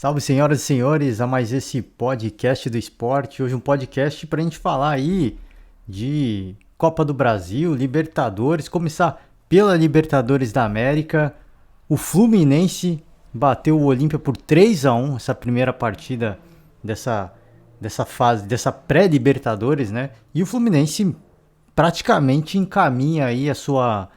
Salve, senhoras e senhores, a mais esse podcast do esporte. Hoje um podcast para a gente falar aí de Copa do Brasil, Libertadores, começar pela Libertadores da América. O Fluminense bateu o Olímpia por 3-1, essa primeira partida dessa, dessa fase, dessa pré-Libertadores, né? E o Fluminense praticamente encaminha aí a sua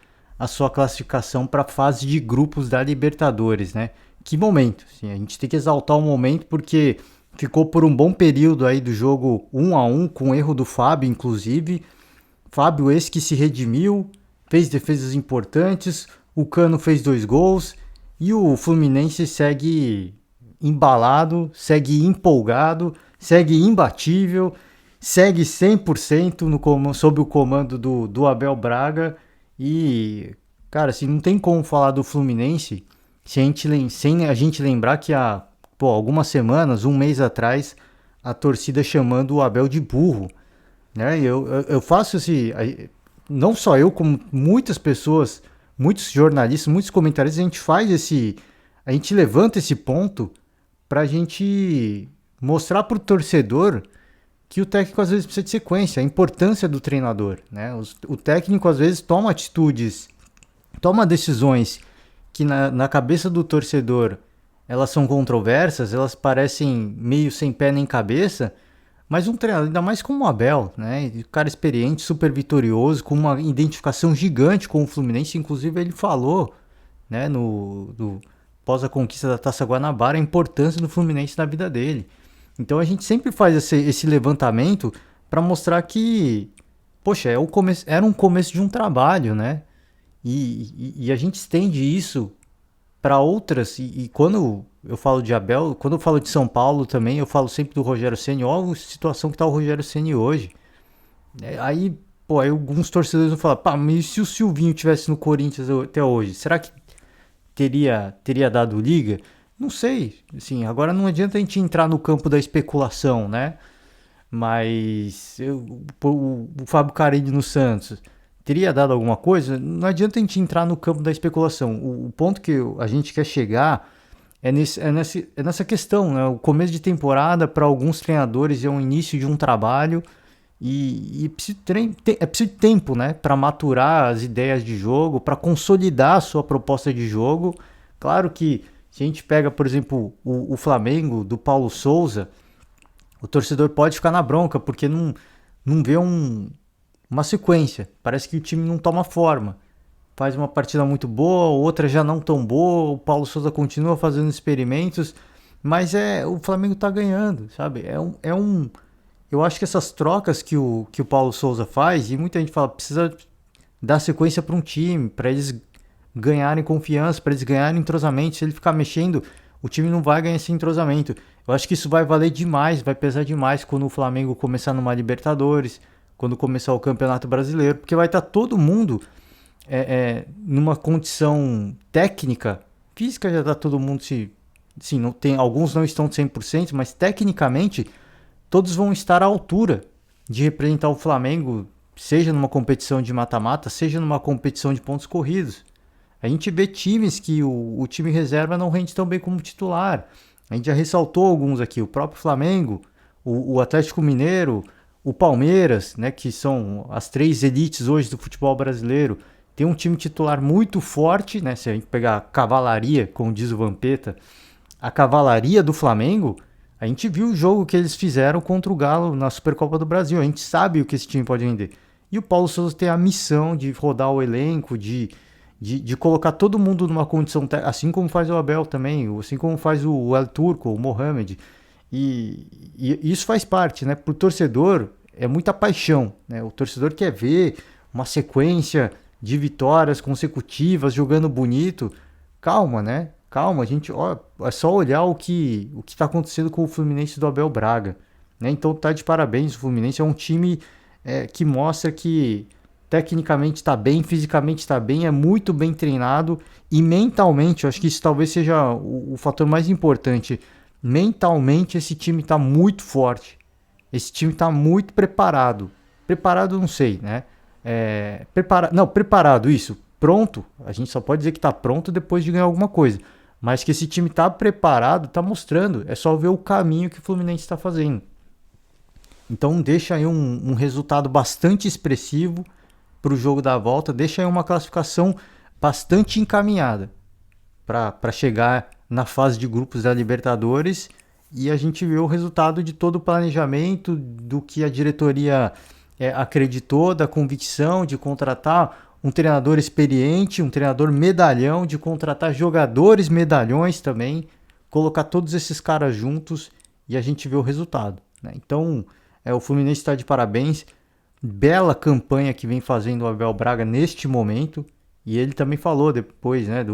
classificação para a fase de grupos da Libertadores, né? Que momento, assim, a gente tem que exaltar o momento porque ficou por um bom período aí do jogo 1-1 com erro do Fábio, inclusive. Fábio esse que se redimiu, fez defesas importantes, o Cano fez 2 gols e o Fluminense segue embalado, segue empolgado, segue imbatível, segue 100% sob o comando do Abel Braga. E, cara, assim, não tem como falar do Fluminense sem a gente lembrar que há algumas semanas, um mês atrás, a torcida chamando o Abel de burro, né? Eu faço esse. Não só eu, como muitas pessoas, muitos jornalistas, muitos comentaristas, a gente faz esse. A gente levanta esse ponto pra gente mostrar pro torcedor que o técnico às vezes precisa de sequência, a importância do treinador, né? O técnico às vezes toma atitudes, toma decisões que na cabeça do torcedor elas são controversas, elas parecem meio sem pé nem cabeça, mas um treinador, ainda mais como o Abel, né? Um cara experiente, super vitorioso, com uma identificação gigante com o Fluminense, inclusive ele falou, né, pós a conquista da Taça Guanabara, a importância do Fluminense na vida dele. Então a gente sempre faz esse levantamento para mostrar que, poxa, era um começo de um trabalho, né? E a gente estende isso para outras. E quando eu falo de Abel, quando eu falo de São Paulo também, eu falo sempre do Rogério Ceni. Olha a situação que está o Rogério Ceni hoje. Aí, aí alguns torcedores vão falar: pá, mas e se o Silvinho tivesse no Corinthians até hoje? Será que teria dado liga? Não sei. Assim, agora não adianta a gente entrar no campo da especulação, né? Mas o Fábio Carille no Santos teria dado alguma coisa? Não adianta a gente entrar no campo da especulação. O ponto que a gente quer chegar é nessa questão, né? O começo de temporada para alguns treinadores é o início de um trabalho e é preciso de tempo, né? Para maturar as ideias de jogo, para consolidar a sua proposta de jogo. Claro que se a gente pega, por exemplo, o Flamengo do Paulo Souza, o torcedor pode ficar na bronca porque não vê uma sequência. Parece que o time não toma forma. Faz uma partida muito boa, outra já não tão boa, o Paulo Souza continua fazendo experimentos, mas o Flamengo tá ganhando, sabe? Eu acho que essas trocas que o Paulo Souza faz, e muita gente fala, precisa dar sequência para um time, para eles ganharem confiança, para eles ganharem entrosamento. Se ele ficar mexendo, o time não vai ganhar esse entrosamento. Eu acho que isso vai valer demais, vai pesar demais quando o Flamengo começar numa Libertadores, quando começar o Campeonato Brasileiro, porque vai estar todo mundo numa condição técnica, física já está todo mundo sim, não tem, alguns não estão de 100%, mas tecnicamente todos vão estar à altura de representar o Flamengo, seja numa competição de mata-mata, seja numa competição de pontos corridos. A gente vê times que o time reserva não rende tão bem como o titular. A gente já ressaltou alguns aqui, o próprio Flamengo, o Atlético Mineiro, o Palmeiras, né, que são as três elites hoje do futebol brasileiro. Tem um time titular muito forte, né, se a gente pegar a cavalaria, como diz o Vampeta, a cavalaria do Flamengo, a gente viu o jogo que eles fizeram contra o Galo na Supercopa do Brasil. A gente sabe o que esse time pode render. E o Paulo Souza tem a missão de rodar o elenco, de colocar todo mundo numa condição, assim como faz o Abel também, assim como faz o El Turco, o Mohamed. E isso faz parte, né? Para o torcedor é muita paixão, né? O torcedor quer ver uma sequência de vitórias consecutivas, jogando bonito. Calma, né? Calma, a gente, ó, é só olhar o que está acontecendo com o Fluminense do Abel Braga, né? Então tá de parabéns, o Fluminense é um time que mostra que tecnicamente está bem, fisicamente está bem, é muito bem treinado e mentalmente, eu acho que isso talvez seja o fator mais importante. Mentalmente esse time está muito forte, esse time está muito preparado. Preparado não sei, né? Preparado, isso, pronto. A gente só pode dizer que está pronto depois de ganhar alguma coisa. mas que esse time tá preparado, tá mostrando. É só ver o caminho que o Fluminense está fazendo. Então deixa aí um resultado bastante expressivo para o jogo da volta, deixa aí uma classificação bastante encaminhada para chegar na fase de grupos da Libertadores, e a gente vê o resultado de todo o planejamento, do que a diretoria acreditou, da convicção de contratar um treinador experiente, um treinador medalhão, de contratar jogadores medalhões também, colocar todos esses caras juntos e a gente vê o resultado, né? Então, o Fluminense está de parabéns. Bela campanha que vem fazendo o Abel Braga neste momento. E ele também falou depois, né,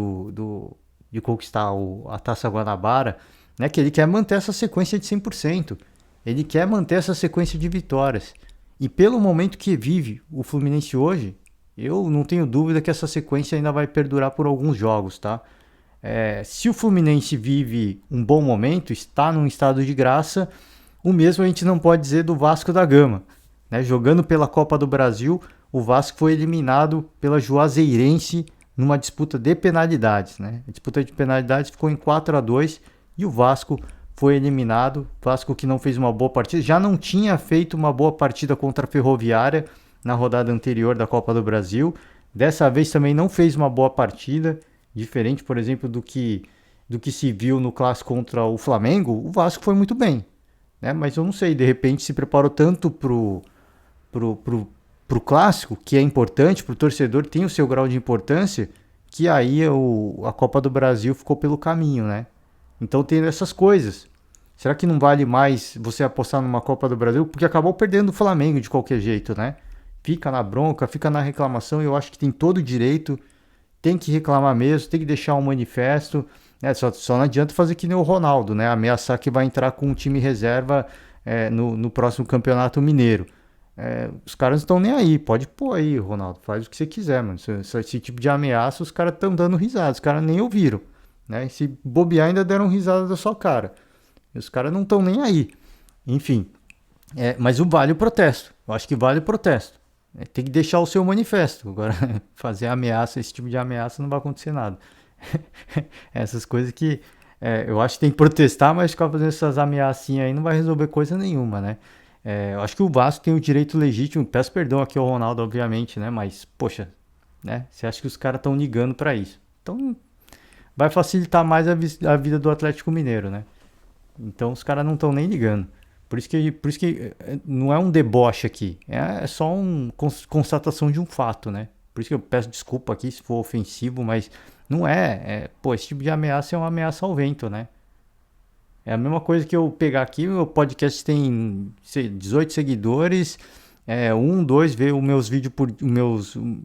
de conquistar a Taça Guanabara, né, que ele quer manter essa sequência de 100%. Ele quer manter essa sequência de vitórias. E pelo momento que vive o Fluminense hoje, eu não tenho dúvida que essa sequência ainda vai perdurar por alguns jogos, tá? Se o Fluminense vive um bom momento, está num estado de graça, o mesmo a gente não pode dizer do Vasco da Gama, né? Jogando pela Copa do Brasil, o Vasco foi eliminado pela Juazeirense numa disputa de penalidades, né? A disputa de penalidades ficou em 4-2 e o Vasco foi eliminado. O Vasco, que não fez uma boa partida, já não tinha feito uma boa partida contra a Ferroviária na rodada anterior da Copa do Brasil. Dessa vez também não fez uma boa partida, diferente, por exemplo, do que se viu no clássico contra o Flamengo. O Vasco foi muito bem, né? Mas eu não sei, de repente se preparou tanto pro clássico, que é importante, pro torcedor, tem o seu grau de importância, que aí a Copa do Brasil ficou pelo caminho, né? Então tem essas coisas. Será que não vale mais você apostar numa Copa do Brasil? Porque acabou perdendo o Flamengo de qualquer jeito, né? Fica na bronca, fica na reclamação, e eu acho que tem todo o direito, tem que reclamar mesmo, tem que deixar um manifesto, né? Só não adianta fazer que nem o Ronaldo, né? Ameaçar que vai entrar com um time reserva no próximo Campeonato Mineiro. Os caras não estão nem aí, pode pôr aí, Ronaldo, faz o que você quiser, mano. Esse tipo de ameaça, os caras estão dando risada, os caras nem ouviram, né? E se bobear, ainda deram risada da sua cara. E os caras não estão nem aí. Enfim, mas vale o protesto. Eu acho que vale o protesto. Tem que deixar o seu manifesto. Agora, fazer ameaça, esse tipo de ameaça, não vai acontecer nada. Essas coisas que eu acho que tem que protestar, mas ficar fazendo essas ameaçinhas aí não vai resolver coisa nenhuma, né? Eu acho que o Vasco tem o direito legítimo, peço perdão aqui ao Ronaldo, obviamente, né? Mas, poxa, né? Você acha que os caras estão ligando pra isso? Então, vai facilitar mais a vida do Atlético Mineiro, né? Então, os caras não estão nem ligando. Por isso que não é um deboche aqui, é só uma constatação de um fato, né? Por isso que eu peço desculpa aqui se for ofensivo, mas não pô, esse tipo de ameaça é uma ameaça ao vento, né? É a mesma coisa que eu pegar aqui, meu podcast tem 18 seguidores, dois vê os meus vídeos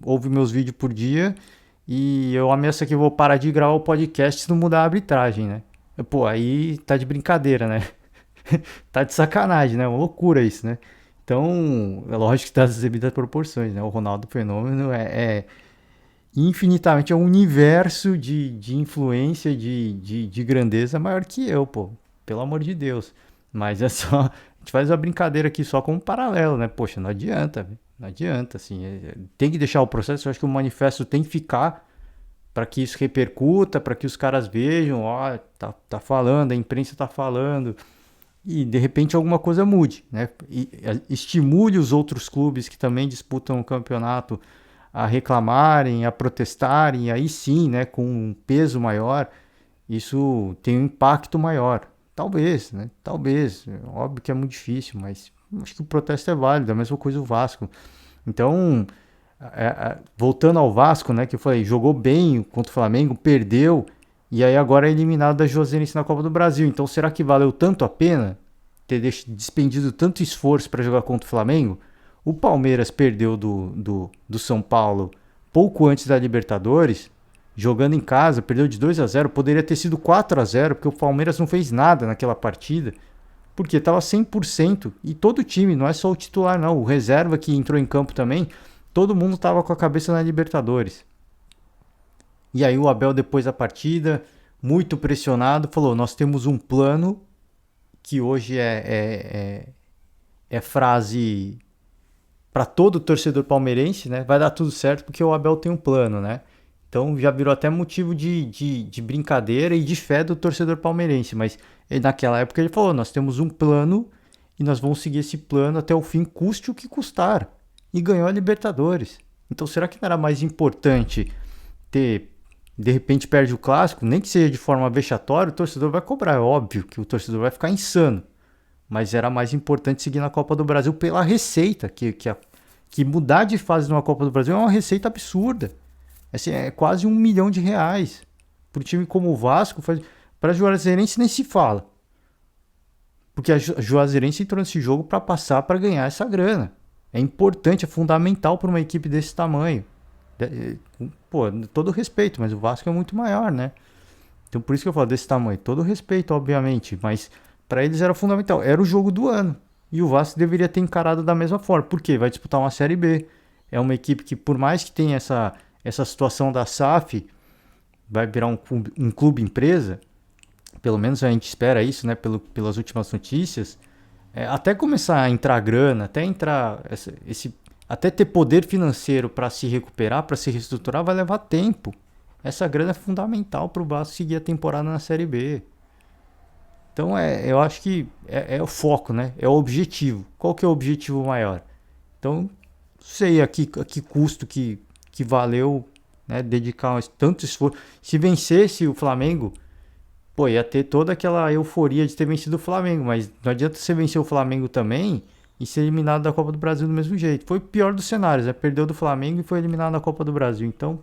ouve meus vídeos por dia, e eu ameaço que eu vou parar de gravar o podcast se não mudar a arbitragem, né? Pô, aí tá de brincadeira, né? Tá de sacanagem, né? É uma loucura isso, né? Então, é lógico que tá nas devidas proporções, né? O Ronaldo Fenômeno infinitamente, é um universo de influência, de grandeza maior que eu, pô. Pelo amor de Deus. Mas é só. A gente faz uma brincadeira aqui só como paralelo, né? Poxa, não adianta, véio. Não adianta, assim. Tem que deixar o processo. Eu acho que o manifesto tem que ficar para que isso repercuta, para que os caras vejam, ó, tá falando, a imprensa tá falando. E de repente alguma coisa mude, né? E estimule os outros clubes que também disputam o campeonato a reclamarem, a protestarem, e aí sim, né, com um peso maior, isso tem um impacto maior. Talvez, né? Talvez. Óbvio que é muito difícil, mas acho que o protesto é válido. A mesma coisa o Vasco. Então, voltando ao Vasco, né? Que eu falei, jogou bem contra o Flamengo, perdeu. E aí agora é eliminado da Juazeirense na Copa do Brasil. Então, será que valeu tanto a pena ter despendido tanto esforço para jogar contra o Flamengo? O Palmeiras perdeu do São Paulo pouco antes da Libertadores, jogando em casa, perdeu de 2-0, poderia ter sido 4-0, porque o Palmeiras não fez nada naquela partida, porque estava 100%, e todo o time, não é só o titular não, o reserva que entrou em campo também, todo mundo estava com a cabeça na Libertadores. E aí o Abel, depois da partida, muito pressionado, falou, nós temos um plano, que hoje é frase para todo torcedor palmeirense, né? Vai dar tudo certo porque o Abel tem um plano, né? Então já virou até motivo de brincadeira e de fé do torcedor palmeirense. Mas naquela época ele falou: nós temos um plano e nós vamos seguir esse plano até o fim, custe o que custar. E ganhou a Libertadores. Então será que não era mais importante ter, de repente perde o clássico, nem que seja de forma vexatória, o torcedor vai cobrar, é óbvio que o torcedor vai ficar insano. Mas era mais importante seguir na Copa do Brasil pela receita, que mudar de fase numa Copa do Brasil é uma receita absurda. Assim, é quase R$ 1 milhão. Para um time como o Vasco, para a Juazeirense nem se fala. Porque a Juazeirense entrou nesse jogo para passar, para ganhar essa grana. É importante, é fundamental para uma equipe desse tamanho. Pô, todo respeito, mas o Vasco é muito maior, né? Então por isso que eu falo desse tamanho. Todo respeito, obviamente, mas para eles era fundamental. Era o jogo do ano. E o Vasco deveria ter encarado da mesma forma. Por quê? Vai disputar uma Série B. É uma equipe que, por mais que tenha essa situação da SAF, vai virar um clube empresa. Pelo menos a gente espera isso, né? Pelas últimas notícias. Até começar a entrar grana, até entrar até ter poder financeiro para se recuperar, para se reestruturar, vai levar tempo. Essa grana é fundamental para o Vasco seguir a temporada na Série B. Então eu acho que é o foco, né? É o objetivo. Qual que é o objetivo maior? Então, não sei a que custo que valeu, né, dedicar tanto esforço. Se vencesse o Flamengo, pô, ia ter toda aquela euforia de ter vencido o Flamengo, mas não adianta você vencer o Flamengo também e ser eliminado da Copa do Brasil do mesmo jeito. Foi o pior dos cenários, né? Perdeu do Flamengo e foi eliminado da Copa do Brasil. Então,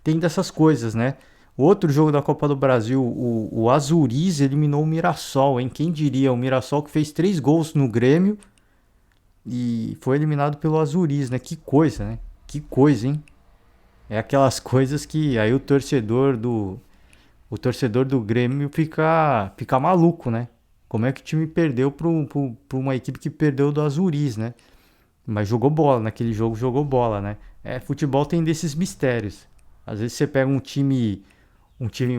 tem dessas coisas, né? O outro jogo da Copa do Brasil, o Azuriz eliminou o Mirassol, hein? Quem diria? O Mirassol que fez 3 gols no Grêmio e foi eliminado pelo Azuriz, né? Que coisa, né? Que coisa, hein? É aquelas coisas que aí o torcedor do Grêmio fica maluco, né? Como é que o time perdeu para uma equipe que perdeu do Azuriz, né? Mas jogou bola, naquele jogo jogou bola, né? Futebol tem desses mistérios. Às vezes você pega um time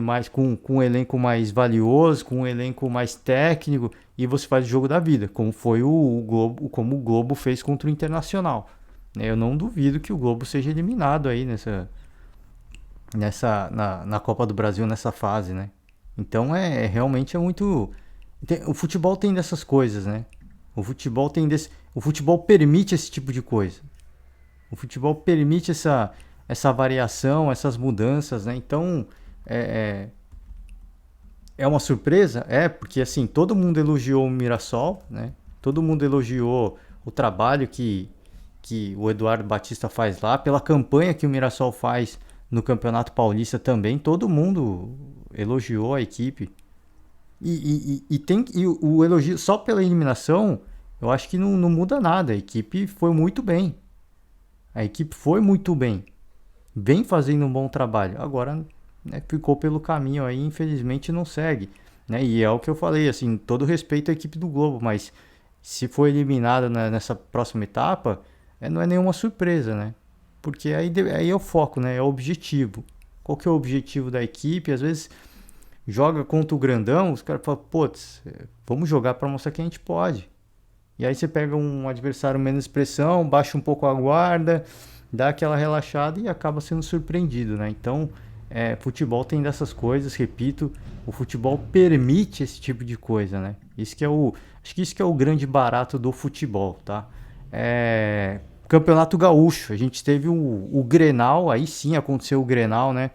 mais com um elenco mais valioso, com um elenco mais técnico, e você faz o jogo da vida, como foi como o Globo fez contra o Internacional. Eu não duvido que o Globo seja eliminado aí na Copa do Brasil nessa fase, né? Então realmente é muito. O futebol tem dessas coisas, né? O futebol permite esse tipo de coisa. O futebol permite essa variação, essas mudanças, né? Então é uma surpresa? Porque assim, todo mundo elogiou o Mirassol, né? Todo mundo elogiou o trabalho que o Eduardo Batista faz lá, pela campanha que o Mirassol faz no Campeonato Paulista também, todo mundo elogiou a equipe. E o elogio só pela eliminação, eu acho que não muda nada. A equipe foi muito bem. Vem fazendo um bom trabalho. Agora, né, ficou pelo caminho aí, infelizmente não segue. Né? E é o que eu falei, assim, todo respeito à equipe do Globo, mas se for eliminada nessa próxima etapa, não é nenhuma surpresa, né? Porque aí é o foco, né? É o objetivo. Qual que é o objetivo da equipe? Às vezes joga contra o grandão, os caras falam, putz, vamos jogar para mostrar que a gente pode. E aí você pega um adversário menos pressão, baixa um pouco a guarda, dá aquela relaxada e acaba sendo surpreendido, né? Então, futebol tem dessas coisas, repito, o futebol permite esse tipo de coisa, né? Acho que isso que é o grande barato do futebol, tá? Campeonato Gaúcho, a gente teve o Grenal, aí sim aconteceu o Grenal, né?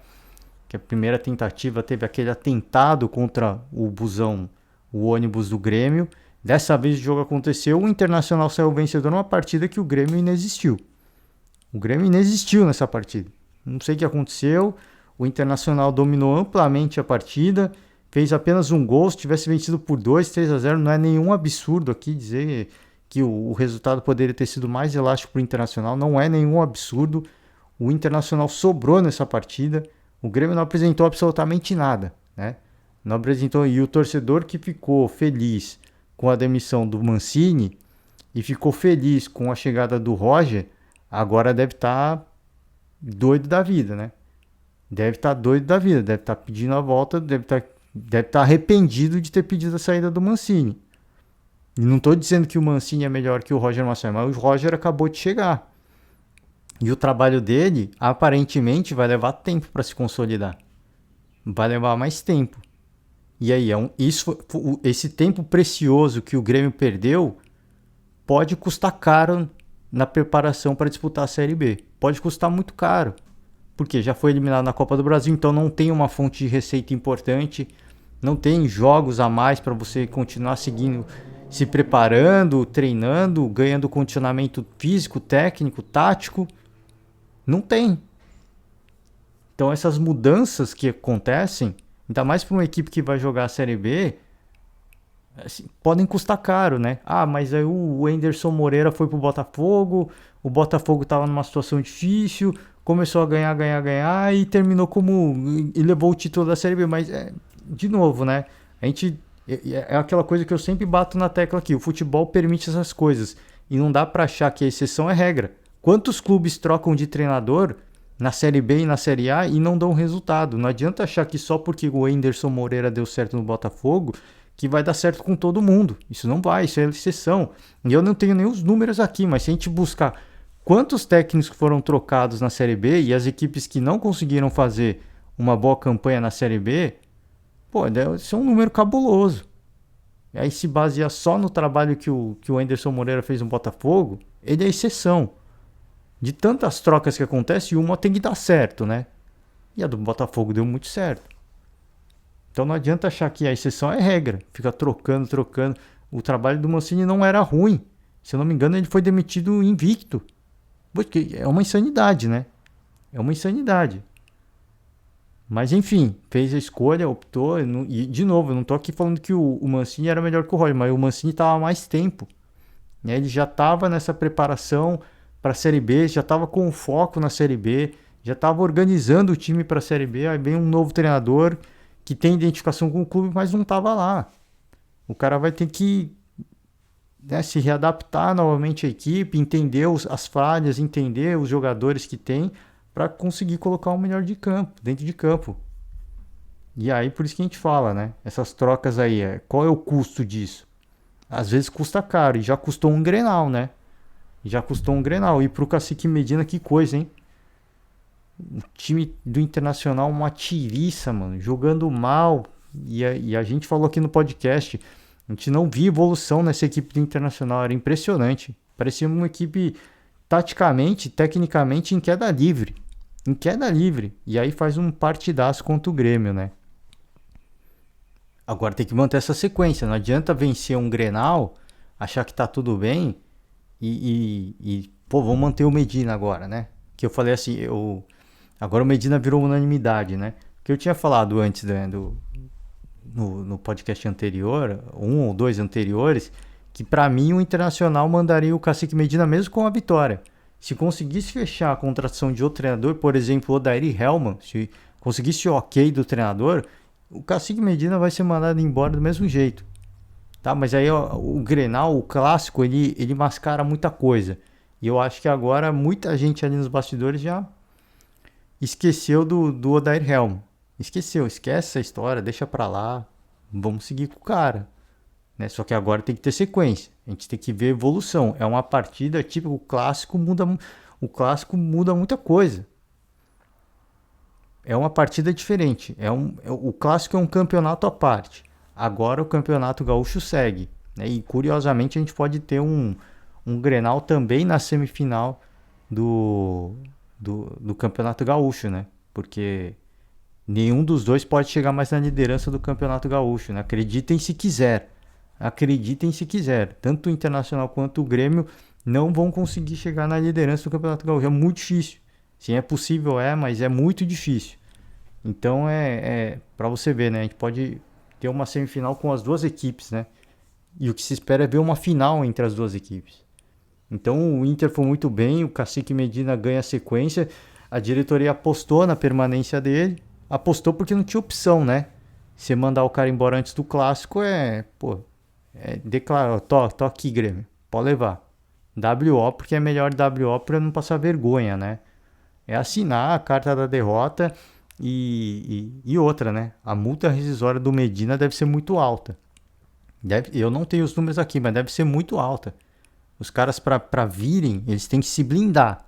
Que a primeira tentativa teve aquele atentado contra o busão, o ônibus do Grêmio. Dessa vez o jogo aconteceu, o Internacional saiu vencedor numa partida que o Grêmio inexistiu. O Grêmio inexistiu nessa partida. Não sei o que aconteceu, o Internacional dominou amplamente a partida, fez apenas um gol, se tivesse vencido por 2-3-0, não é nenhum absurdo aqui dizer que o resultado poderia ter sido mais elástico para o Internacional, não é nenhum absurdo. O Internacional sobrou nessa partida, o Grêmio não apresentou absolutamente nada, né? Não apresentou, e o torcedor que ficou feliz com a demissão do Mancini e ficou feliz com a chegada do Roger, agora deve estar doido da vida, né? Deve estar pedindo a volta, deve estar arrependido de ter pedido a saída do Mancini. E não estou dizendo que o Mancini é melhor que o Roger Marcelo, mas o Roger acabou de chegar. E o trabalho dele, aparentemente, vai levar tempo para se consolidar. Vai levar mais tempo. E aí, esse tempo precioso que o Grêmio perdeu pode custar caro na preparação para disputar a Série B. Pode custar muito caro. Porque já foi eliminado na Copa do Brasil, então não tem uma fonte de receita importante. Não tem jogos a mais para você continuar seguindo, se preparando, treinando, ganhando condicionamento físico, técnico, tático. Não tem. Então essas mudanças que acontecem, ainda mais para uma equipe que vai jogar a Série B, assim, podem custar caro, né? Ah, mas aí o Anderson Moreira foi pro Botafogo, o Botafogo estava numa situação difícil, começou a ganhar e terminou como e levou o título da Série B, mas de novo, né? A gente é aquela coisa que eu sempre bato na tecla aqui, o futebol permite essas coisas e não dá para achar que a exceção é regra. Quantos clubes trocam de treinador na Série B e na Série A e não dão resultado? Não adianta achar que só porque o Anderson Moreira deu certo no Botafogo que vai dar certo com todo mundo. Isso não vai, isso é exceção. E eu não tenho nem os números aqui, mas se a gente buscar quantos técnicos foram trocados na Série B e as equipes que não conseguiram fazer uma boa campanha na Série B, pô, isso é um número cabuloso. E aí se basear só no trabalho que o Anderson Moreira fez no Botafogo, ele é exceção. De tantas trocas que acontecem, uma tem que dar certo, né? E a do Botafogo deu muito certo. Então não adianta achar que a exceção é regra. Fica trocando. O trabalho do Mancini não era ruim. Se eu não me engano, ele foi demitido invicto. Porque é uma insanidade, né? É uma insanidade. Mas enfim, fez a escolha, optou. E de novo, eu não tô aqui falando que o Mancini era melhor que o Roger, mas o Mancini estava há mais tempo. Né? Ele já estava nessa preparação para a Série B, já estava com foco na Série B, já estava organizando o time para a Série B. Aí vem um novo treinador que tem identificação com o clube, mas não estava lá. O cara vai ter que, né, se readaptar novamente à equipe, entender as falhas, entender os jogadores que tem para conseguir colocar o melhor de campo, dentro de campo. E aí por isso que a gente fala, né? Essas trocas aí, qual é o custo disso? Às vezes custa caro, e já custou um Grenal, né? Já custou um Grenal. E pro Cacique Medina, que coisa, hein? O time do Internacional, uma tiriça, mano, jogando mal. E a gente falou aqui no podcast, a gente não via evolução nessa equipe do Internacional, era impressionante. Parecia uma equipe taticamente, tecnicamente em queda livre. Em queda livre. E aí faz um partidaço contra o Grêmio, né? Agora tem que manter essa sequência. Não adianta vencer um Grenal, achar que tá tudo bem pô, vamos manter o Medina agora, né? Que eu falei assim, agora o Medina virou unanimidade, né? Que eu tinha falado antes, né, no podcast anterior, um ou dois anteriores, que para mim o Internacional mandaria o Cacique Medina mesmo com a vitória. Se conseguisse fechar a contratação de outro treinador, por exemplo, o Odair Hellmann, se conseguisse o ok do treinador, o Cacique Medina vai ser mandado embora do mesmo jeito. Tá? Mas aí ó, o Grenal, o clássico, ele mascara muita coisa. E eu acho que agora muita gente ali nos bastidores já esqueceu do Odair Hellmann. Esquece essa história, deixa pra lá, vamos seguir com o cara. Né? Só que agora tem que ter sequência, a gente tem que ver evolução. É uma partida, tipo, o clássico muda muita coisa. É uma partida diferente. O clássico é um campeonato à parte. Agora o campeonato gaúcho segue. Né? E curiosamente a gente pode ter um Grenal também na semifinal do campeonato gaúcho, né? Porque nenhum dos dois pode chegar mais na liderança do campeonato gaúcho, né? Acreditem se quiser. Acreditem se quiser. Tanto o Internacional quanto o Grêmio não vão conseguir chegar na liderança do campeonato gaúcho. É muito difícil. Sim, é possível, mas é muito difícil. Então para você ver, né? A gente pode ter uma semifinal com as duas equipes, né? E o que se espera é ver uma final entre as duas equipes. Então o Inter foi muito bem, o Cacique Medina ganha a sequência, a diretoria apostou na permanência dele, apostou porque não tinha opção, né? Você mandar o cara embora antes do clássico declarar, tô aqui, Grêmio, pode levar. WO, porque é melhor WO para não passar vergonha, né? É assinar a carta da derrota e outra, né? A multa rescisória do Medina deve ser muito alta. Eu não tenho os números aqui, mas deve ser muito alta. Os caras para virem, eles têm que se blindar.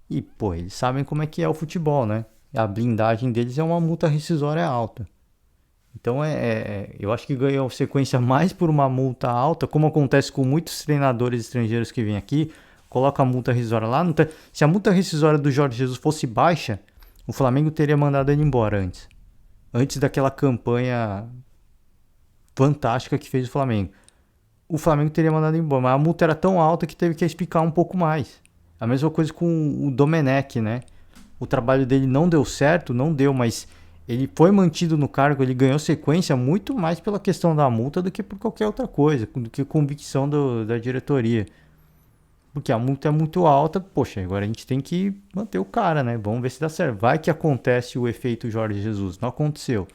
E, pô, eles sabem como é que é o futebol, né? A blindagem deles é uma multa rescisória alta. Então, eu acho que ganhou sequência mais por uma multa alta, como acontece com muitos treinadores estrangeiros que vêm aqui, coloca a multa rescisória lá. Se a multa rescisória do Jorge Jesus fosse baixa, o Flamengo teria mandado ele embora antes. Antes daquela campanha fantástica que fez o Flamengo. O Flamengo teria mandado embora, mas a multa era tão alta que teve que explicar um pouco mais. A mesma coisa com o Domenech, né? O trabalho dele não deu certo, não deu, mas ele foi mantido no cargo, ele ganhou sequência muito mais pela questão da multa do que por qualquer outra coisa, do que convicção da diretoria. Porque a multa é muito alta, poxa, agora a gente tem que manter o cara, né? Vamos ver se dá certo. Vai que acontece o efeito Jorge Jesus. Não aconteceu.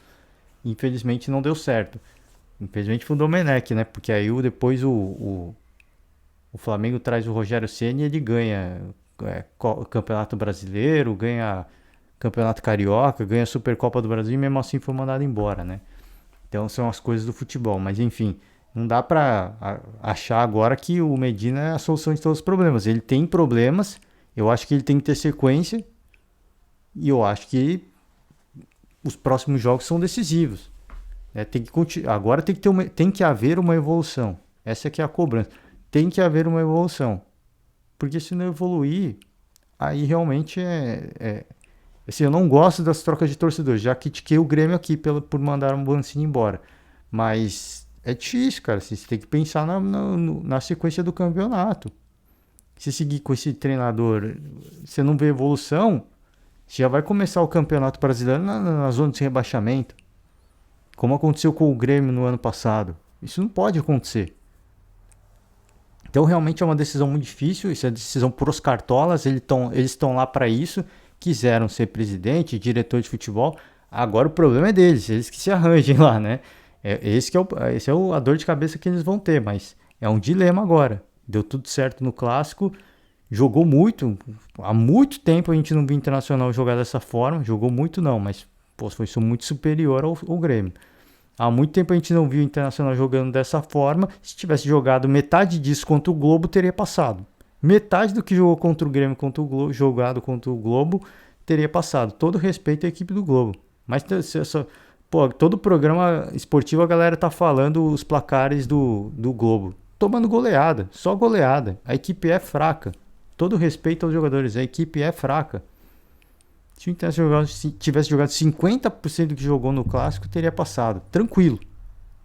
Infelizmente não deu certo. Infelizmente foi o Domenech, né? Porque aí depois o Flamengo traz o Rogério Ceni e ele ganha Campeonato Brasileiro, ganha Campeonato Carioca, ganha a Supercopa do Brasil e mesmo assim foi mandado embora, né? Então são as coisas do futebol. Mas enfim, não dá pra achar agora que o Medina é a solução de todos os problemas. Ele tem problemas, eu acho que ele tem que ter sequência e eu acho que os próximos jogos são decisivos. Agora tem que haver uma evolução. Essa aqui é a cobrança. Tem que haver uma evolução. Porque se não evoluir, aí realmente assim, eu não gosto das trocas de torcedores. Já critiquei o Grêmio aqui por mandar um Mancini embora. Mas é difícil, cara. Você tem que pensar na sequência do campeonato. Se seguir com esse treinador, você não vê evolução, você já vai começar o campeonato brasileiro na zona de rebaixamento. Como aconteceu com o Grêmio no ano passado. Isso não pode acontecer. Então realmente é uma decisão muito difícil. Isso é decisão por os cartolas. Eles estão lá para isso. Quiseram ser presidente, diretor de futebol. Agora o problema é deles. Eles que se arranjem lá, né? Esse é a dor de cabeça que eles vão ter. Mas é um dilema agora. Deu tudo certo no Clássico. Jogou muito. Há muito tempo a gente não viu o Internacional jogar dessa forma. Jogou muito não, mas foi muito superior ao Grêmio. Há muito tempo a gente não viu o Internacional jogando dessa forma. Se tivesse jogado metade disso contra o Globo, teria passado. Metade do que jogou contra o Grêmio, jogado contra o Globo, teria passado. Todo respeito à equipe do Globo. Mas todo programa esportivo a galera tá falando os placares do Globo. Tomando goleada, só goleada. A equipe é fraca. Todo respeito aos jogadores, a equipe é fraca. Se o Internacional tivesse jogado 50% do que jogou no Clássico, teria passado. Tranquilo.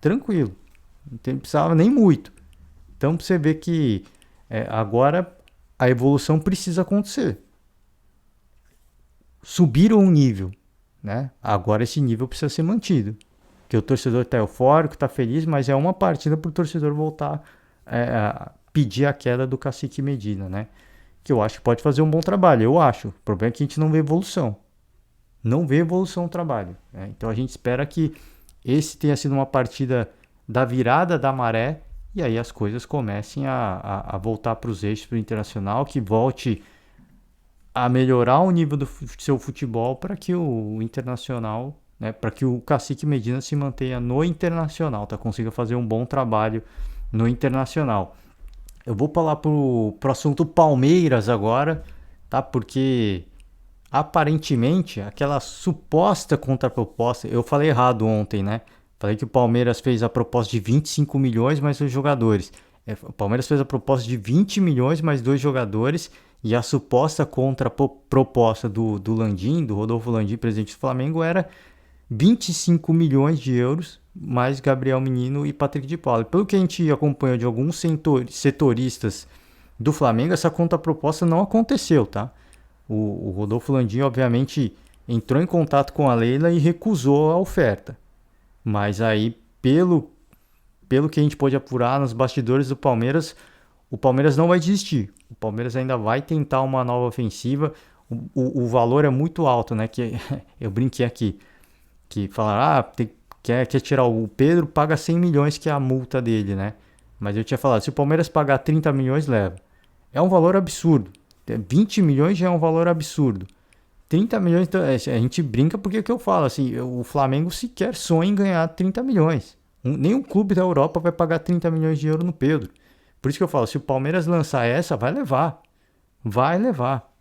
Não precisava nem muito. Então você vê que agora a evolução precisa acontecer. Subiram um nível, né? Agora esse nível precisa ser mantido. Porque o torcedor está eufórico, está feliz, mas é uma partida para o torcedor voltar a pedir a queda do Cacique Medina, né? Que eu acho que pode fazer um bom trabalho, eu acho. O problema é que a gente não vê evolução. Não vê evolução no trabalho. Né? Então a gente espera que esse tenha sido uma partida da virada da maré e aí as coisas comecem a voltar para os eixos do Internacional, que volte a melhorar o nível do seu futebol para que o Internacional, né, para que o Cacique Medina se mantenha no Internacional, tá? Consiga fazer um bom trabalho no Internacional. Eu vou falar pro assunto Palmeiras agora, tá? Porque aparentemente aquela suposta contraproposta, eu falei errado ontem, né? Falei que o Palmeiras fez a proposta de 25 milhões mais os jogadores. O Palmeiras fez a proposta de 20 milhões mais 2 jogadores e a suposta contraproposta do Landim, do Rodolfo Landim, presidente do Flamengo, era 25 milhões de euros mais Gabriel Menino e Patrick de Paula. Pelo que a gente acompanhou de alguns setoristas do Flamengo, essa contraproposta não aconteceu, tá? O Rodolfo Landim, obviamente, entrou em contato com a Leila e recusou a oferta. Mas aí, pelo que a gente pôde apurar nos bastidores do Palmeiras, o Palmeiras não vai desistir. O Palmeiras ainda vai tentar uma nova ofensiva. O valor é muito alto, né? Que eu brinquei aqui. Que falaram, quer tirar o Pedro, paga 100 milhões, que é a multa dele, né? Mas eu tinha falado, se o Palmeiras pagar 30 milhões, leva. É um valor absurdo. 20 milhões já é um valor absurdo. 30 milhões, então, a gente brinca porque é o que eu falo, assim, o Flamengo sequer sonha em ganhar 30 milhões. Nenhum clube da Europa vai pagar 30 milhões de euros no Pedro. Por isso que eu falo, se o Palmeiras lançar essa, vai levar. Vai levar.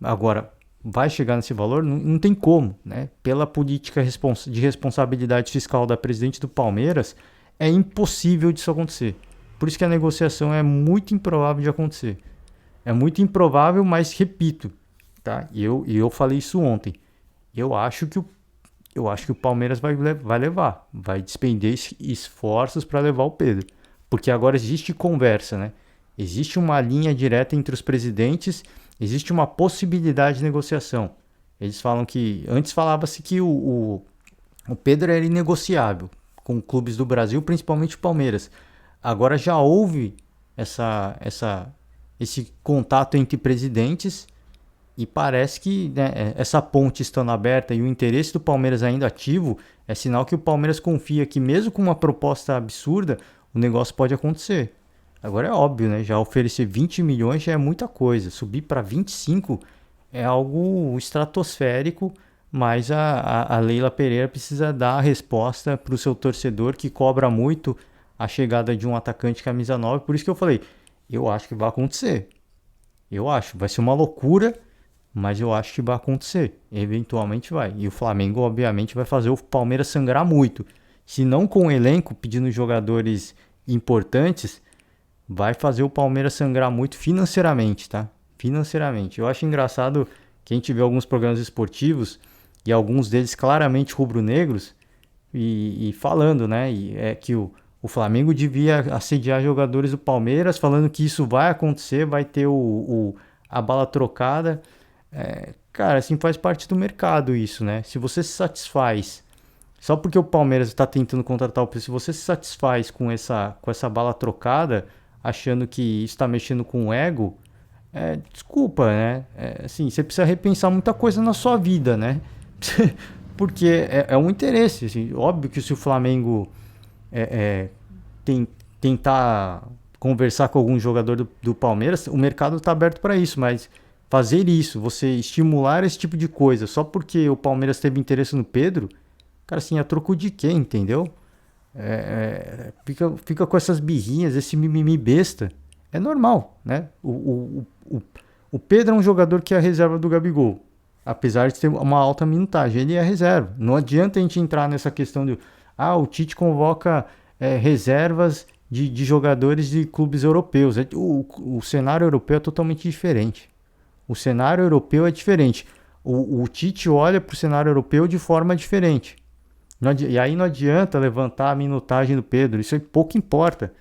Agora, vai chegar nesse valor? Não, não tem como, né? Pela política de responsabilidade fiscal da presidente do Palmeiras, é impossível disso acontecer. Por isso que a negociação é muito improvável de acontecer. É muito improvável, mas repito, tá? E eu falei isso ontem. Eu acho que o, eu acho que o Palmeiras vai levar, vai despender esforços para levar o Pedro. Porque agora existe conversa, né? Existe uma linha direta entre os presidentes, existe uma possibilidade de negociação. Eles falam que. Antes falava-se que o Pedro era inegociável com clubes do Brasil, principalmente o Palmeiras. Agora já houve esse contato entre presidentes e parece que, né, essa ponte estando aberta e o interesse do Palmeiras ainda ativo é sinal que o Palmeiras confia que mesmo com uma proposta absurda, o negócio pode acontecer. Agora é óbvio, né? Já oferecer 20 milhões já é muita coisa. Subir para 25 é algo estratosférico, mas a Leila Pereira precisa dar a resposta para o seu torcedor que cobra muito a chegada de um atacante camisa 9. Por isso que eu falei, eu acho que vai acontecer. Eu acho, vai ser uma loucura, mas eu acho que vai acontecer. Eventualmente vai. E o Flamengo, obviamente, vai fazer o Palmeiras sangrar muito. Se não com o elenco, pedindo jogadores importantes, vai fazer o Palmeiras sangrar muito financeiramente, tá? Financeiramente. Eu acho engraçado que a gente vê alguns programas esportivos e alguns deles claramente rubro-negros e falando, né? E é que o Flamengo devia assediar jogadores do Palmeiras, falando que isso vai acontecer, vai ter a bala trocada. Cara, assim faz parte do mercado isso, né? Se você se satisfaz, só porque o Palmeiras está tentando contratar o preço, se você se satisfaz com essa bala trocada, achando que isso está mexendo com o ego, desculpa, né? Assim, você precisa repensar muita coisa na sua vida, né? Porque é um interesse. Assim, óbvio que se o Flamengo tem, tentar conversar com algum jogador do Palmeiras, o mercado está aberto para isso, mas fazer isso, você estimular esse tipo de coisa só porque o Palmeiras teve interesse no Pedro, cara, assim, a troco de quê, entendeu? Fica com essas birrinhas, esse mimimi besta. É normal, né? O Pedro é um jogador que é a reserva do Gabigol. Apesar de ter uma alta minutagem, ele é a reserva. Não adianta a gente entrar nessa questão de o Tite convoca reservas de jogadores de clubes europeus. O cenário europeu é totalmente diferente. O cenário europeu é diferente. O Tite olha para o cenário europeu de forma diferente. E aí não adianta levantar a minutagem do Pedro, isso aí pouco importa.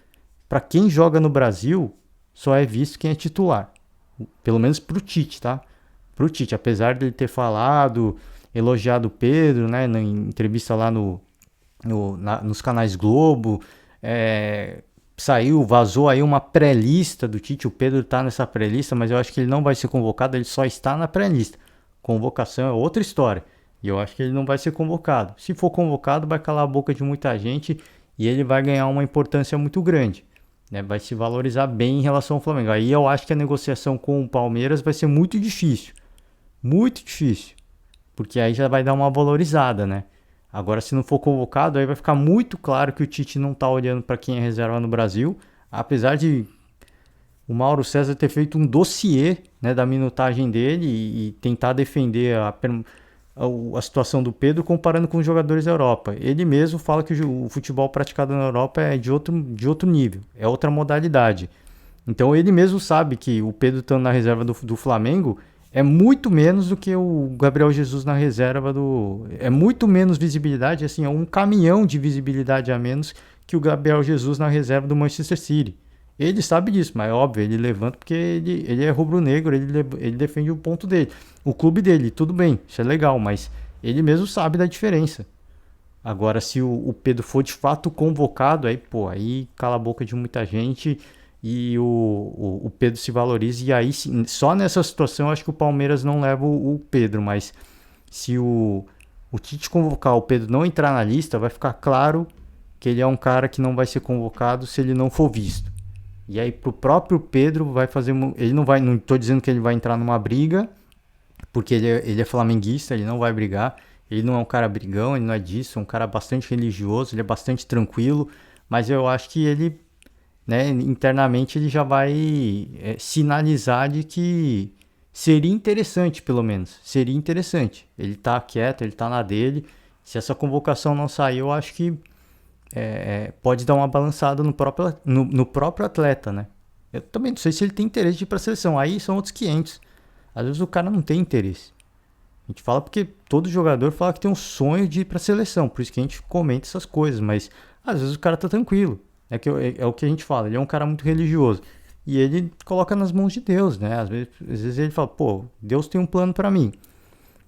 Para quem joga no Brasil, só é visto quem é titular. Pelo menos pro Tite, tá? Pro Tite, apesar de ele ter falado, elogiado o Pedro, né, na entrevista lá nos canais Globo, vazou aí uma pré-lista do Tite, o Pedro tá nessa pré-lista, mas eu acho que ele não vai ser convocado, ele só está na pré-lista. Convocação é outra história. E eu acho que ele não vai ser convocado. Se for convocado, vai calar a boca de muita gente e ele vai ganhar uma importância muito grande, né? Vai se valorizar bem em relação ao Flamengo. Aí eu acho que a negociação com o Palmeiras vai ser muito difícil. Muito difícil. Porque aí já vai dar uma valorizada, né? Agora, se não for convocado, aí vai ficar muito claro que o Tite não está olhando para quem é reserva no Brasil. Apesar de o Mauro César ter feito um dossiê, né, da minutagem dele e tentar defender a situação do Pedro comparando com os jogadores da Europa. Ele mesmo fala que o futebol praticado na Europa é de outro nível, é outra modalidade. Então ele mesmo sabe que o Pedro estando na reserva do Flamengo é muito menos do que o Gabriel Jesus na reserva do... É muito menos visibilidade, assim, é um caminhão de visibilidade a menos que o Gabriel Jesus na reserva do Manchester City. Ele sabe disso, mas é óbvio, ele levanta porque ele é rubro-negro, ele defende o ponto dele. O clube dele, tudo bem, isso é legal, mas ele mesmo sabe da diferença. Agora, se o Pedro for de fato convocado, aí cala a boca de muita gente e o Pedro se valoriza. E aí, só nessa situação, eu acho que o Palmeiras não leva o Pedro, mas se o Tite convocar o Pedro não entrar na lista, vai ficar claro que ele é um cara que não vai ser convocado se ele não for visto. E aí pro próprio Pedro vai fazer... Ele não vai... Não tô dizendo que ele vai entrar numa briga, porque ele é flamenguista, ele não vai brigar. Ele não é um cara brigão, ele não é disso. É um cara bastante religioso, ele é bastante tranquilo. Mas eu acho que ele, né, internamente ele já vai sinalizar de que seria interessante, pelo menos. Seria interessante. Ele tá quieto, ele tá na dele. Se essa convocação não sair, eu acho que pode dar uma balançada no próprio atleta, né? Eu também não sei se ele tem interesse de ir para a seleção. Aí são outros 500. Às vezes o cara não tem interesse. A gente fala porque todo jogador fala que tem um sonho de ir para a seleção. Por isso que a gente comenta essas coisas. Mas às vezes o cara tá tranquilo. É o que a gente fala. Ele é um cara muito religioso. E ele coloca nas mãos de Deus, né? Às vezes ele fala, pô, Deus tem um plano para mim.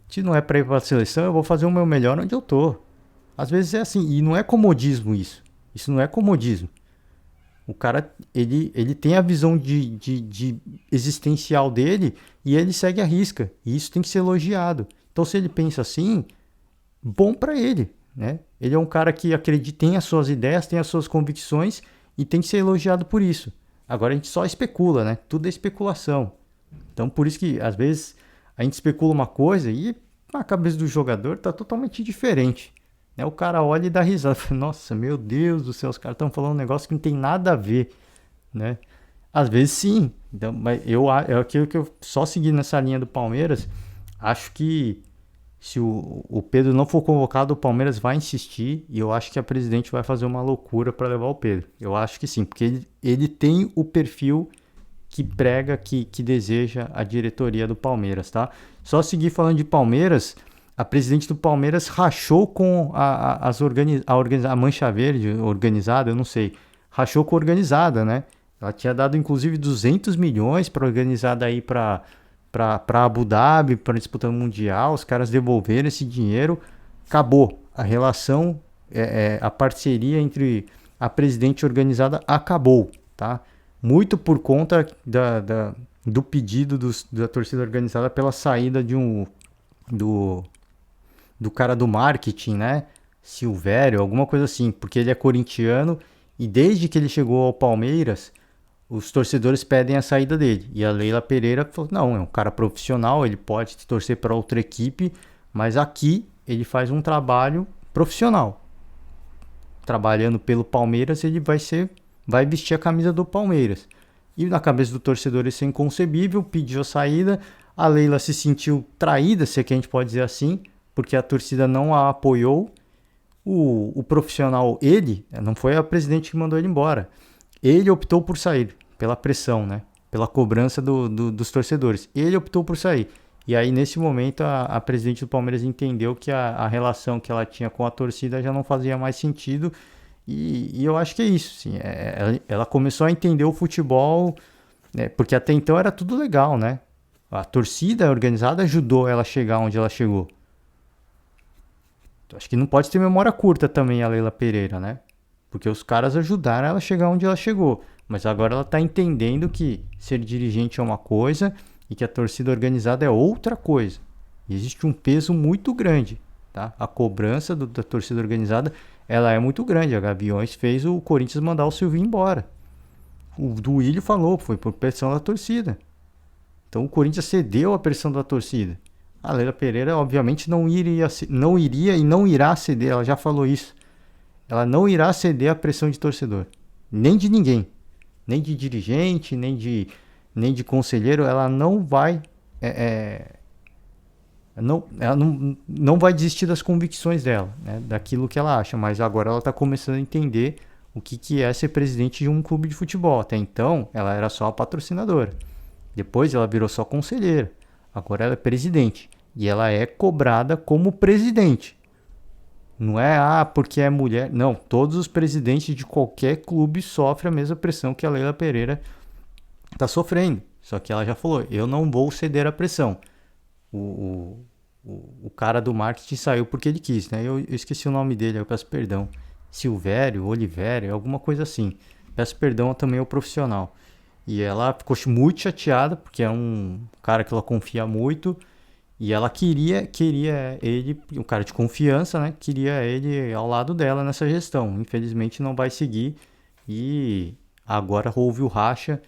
Se não é para ir para a seleção, eu vou fazer o meu melhor onde eu tô. Às vezes é assim, e não é comodismo isso. Isso não é comodismo. O cara, ele tem a visão de existencial dele e ele segue a risca. E isso tem que ser elogiado. Então, se ele pensa assim, bom pra ele, né? Ele é um cara que acredita, tem as suas ideias, tem as suas convicções e tem que ser elogiado por isso. Agora a gente só especula, né? Tudo é especulação. Então, por isso que às vezes a gente especula uma coisa e a cabeça do jogador tá totalmente diferente. Né? O cara olha e dá risada. Nossa, meu Deus do céu, os caras estão falando um negócio que não tem nada a ver, né? Às vezes sim. Então, mas é aquilo que eu só seguindo nessa linha do Palmeiras, acho que se o Pedro não for convocado, o Palmeiras vai insistir e eu acho que a presidente vai fazer uma loucura para levar o Pedro. Eu acho que sim, porque ele tem o perfil que prega, que deseja a diretoria do Palmeiras, tá? Só seguir falando de Palmeiras, a presidente do Palmeiras rachou com a Mancha Verde organizada, eu não sei, rachou com a organizada, né? Ela tinha dado inclusive 200 milhões para a organizada aí para Abu Dhabi, para disputar o Mundial, os caras devolveram esse dinheiro, acabou. A relação, a parceria entre a presidente e a organizada acabou, tá? Muito por conta do pedido da torcida organizada pela saída do cara do marketing, né? Silvério, alguma coisa assim, porque ele é corintiano e desde que ele chegou ao Palmeiras, os torcedores pedem a saída dele. E a Leila Pereira falou: não, é um cara profissional, ele pode torcer para outra equipe, mas aqui ele faz um trabalho profissional. Trabalhando pelo Palmeiras, ele vai vestir a camisa do Palmeiras. E na cabeça do torcedor isso é inconcebível, pediu a saída. A Leila se sentiu traída, se é que a gente pode dizer assim, porque a torcida não a apoiou. O profissional, ele, não foi a presidente que mandou ele embora. Ele optou por sair, pela pressão, né? Pela cobrança dos torcedores. Ele optou por sair. E aí, nesse momento, a presidente do Palmeiras entendeu que a relação que ela tinha com a torcida já não fazia mais sentido. E eu acho que é isso. Sim. Ela começou a entender o futebol, né? Porque até então era tudo legal, né? A torcida organizada ajudou ela a chegar onde ela chegou. Então, acho que não pode ter memória curta também a Leila Pereira, né? Porque os caras ajudaram ela a chegar onde ela chegou. Mas agora ela está entendendo que ser dirigente é uma coisa e que a torcida organizada é outra coisa. E existe um peso muito grande, tá? A cobrança da torcida organizada, ela é muito grande. A Gaviões fez o Corinthians mandar o Silvinho embora. O Duílio falou, foi por pressão da torcida. Então o Corinthians cedeu à pressão da torcida. A Leila Pereira, obviamente, não iria e não irá ceder, ela já falou isso. Ela não irá ceder à pressão de torcedor. Nem de ninguém. Nem de dirigente, nem de conselheiro. Ela não vai... ela não vai desistir das convicções dela, né, daquilo que ela acha. Mas agora ela está começando a entender o que é ser presidente de um clube de futebol. Até então, ela era só a patrocinadora. Depois ela virou só conselheira. Agora ela é presidente. E ela é cobrada como presidente. Não é, porque é mulher. Não, todos os presidentes de qualquer clube sofrem a mesma pressão que a Leila Pereira está sofrendo. Só que ela já falou, eu não vou ceder à pressão. O cara do marketing saiu porque ele quis, né? Eu esqueci o nome dele, eu peço perdão. Silvério, Olivério, alguma coisa assim. Peço perdão também ao profissional. E ela ficou muito chateada, porque é um cara que ela confia muito. E ela queria ele, um cara de confiança, né? Queria ele ao lado dela nessa gestão. Infelizmente não vai seguir. E agora houve o racha.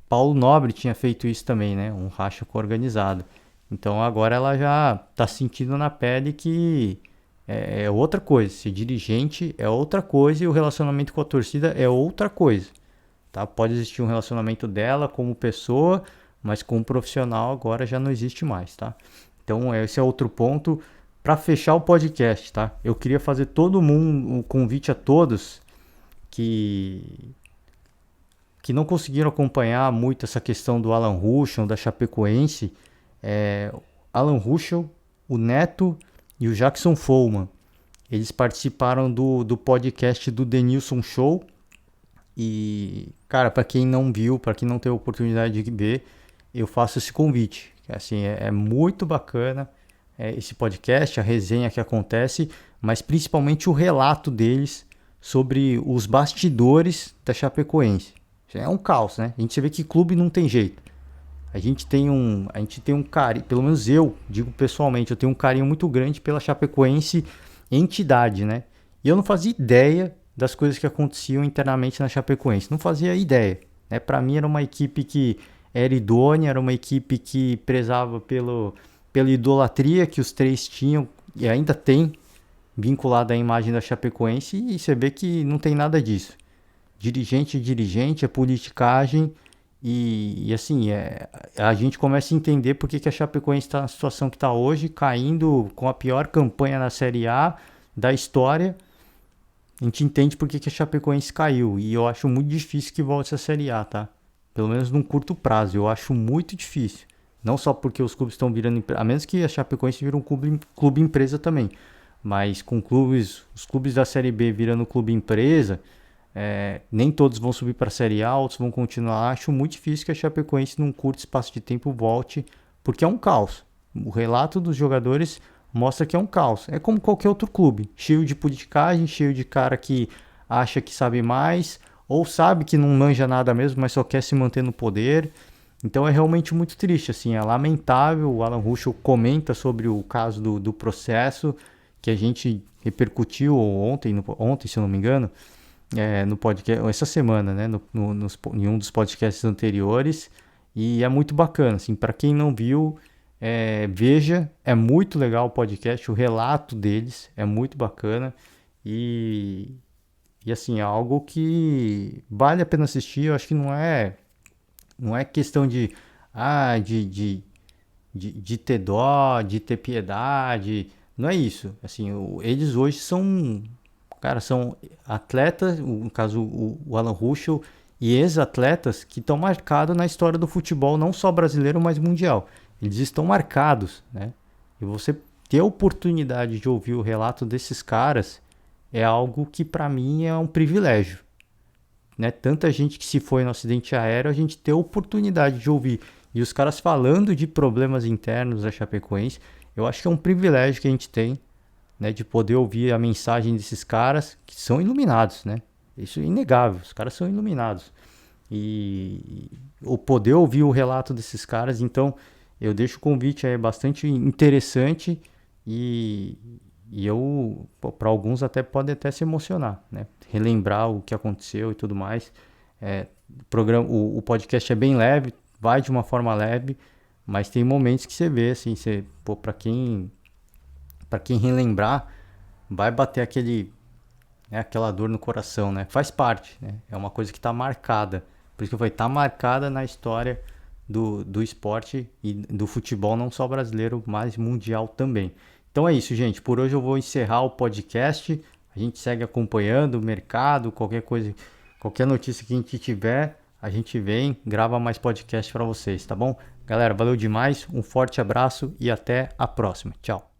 Paulo Nobre tinha feito isso também, né? Um racha com organizado. Então agora ela já está sentindo na pele que é outra coisa. Ser dirigente é outra coisa e o relacionamento com a torcida é outra coisa. Tá? Pode existir um relacionamento dela como pessoa, mas com o profissional agora já não existe mais, tá? Então esse é outro ponto. Para fechar o podcast, tá? Eu queria fazer todo mundo, um convite a todos que não conseguiram acompanhar muito essa questão do Alan Ruschel, da Chapecoense. Alan Ruschel, o Neto e o Jackson Follmann. Eles participaram do podcast do Denilson Show. E, cara, para quem não viu, para quem não teve a oportunidade de ver, eu faço esse convite. Assim, é muito bacana esse podcast, a resenha que acontece, mas principalmente o relato deles sobre os bastidores da Chapecoense. É um caos, né? A gente vê que clube não tem jeito. A gente tem um carinho, pelo menos eu digo pessoalmente, eu tenho um carinho muito grande pela Chapecoense entidade, né? E eu não fazia ideia das coisas que aconteciam internamente na Chapecoense. Não fazia ideia, né? Para mim era uma equipe que era idônea, era uma equipe que prezava pela idolatria que os três tinham e ainda tem vinculada à imagem da Chapecoense, e você vê que não tem nada disso. Dirigente, é politicagem e assim, a gente começa a entender por que a Chapecoense está na situação que está hoje, caindo com a pior campanha na Série A da história. A gente entende por que a Chapecoense caiu e eu acho muito difícil que volte a Série A, tá? Pelo menos num curto prazo, eu acho muito difícil. Não só porque os clubes estão virando, a menos que a Chapecoense vire um clube empresa também, mas com os clubes da Série B virando clube empresa, nem todos vão subir para a Série A, outros vão continuar. Acho muito difícil que a Chapecoense num curto espaço de tempo volte, porque é um caos. O relato dos jogadores mostra que é um caos. É como qualquer outro clube, cheio de politicagem, cheio de cara que acha que sabe mais, ou sabe que não manja nada mesmo, mas só quer se manter no poder. Então é realmente muito triste, assim, é lamentável. O Alan Ruschel comenta sobre o caso do processo, que a gente repercutiu ontem, se eu não me engano, no podcast, essa semana, né, em um dos podcasts anteriores, e é muito bacana, assim, para quem não viu, veja, é muito legal o podcast, o relato deles é muito bacana, e assim, é algo que vale a pena assistir. Eu acho que não é questão de ter dó, de ter piedade, não é isso, assim, eles hoje são atletas, no caso o Alan Ruschel, e ex-atletas que estão marcados na história do futebol, não só brasileiro, mas mundial. Eles estão marcados, né? E você ter a oportunidade de ouvir o relato desses caras é algo que para mim é um privilégio, né? Tanta gente que se foi no acidente aéreo, a gente ter a oportunidade de ouvir. E os caras falando de problemas internos da Chapecoense, eu acho que é um privilégio que a gente tem, né, de poder ouvir a mensagem desses caras que são iluminados, né? Isso é inegável, os caras são iluminados. E o poder ouvir o relato desses caras, então eu deixo o convite aí bastante interessante e, eu, para alguns até pode até se emocionar, né? Relembrar o que aconteceu e tudo mais. O podcast é bem leve, vai de uma forma leve, mas tem momentos que você vê assim, para quem relembrar, vai bater aquela dor no coração, né? Faz parte, né? É uma coisa que está marcada. Por isso que vai estar marcada na história do esporte e do futebol, não só brasileiro, mas mundial também. Então é isso, gente. Por hoje eu vou encerrar o podcast. A gente segue acompanhando o mercado, qualquer coisa, qualquer notícia que a gente tiver, a gente vem, grava mais podcast para vocês, tá bom? Galera, valeu demais, um forte abraço e até a próxima. Tchau.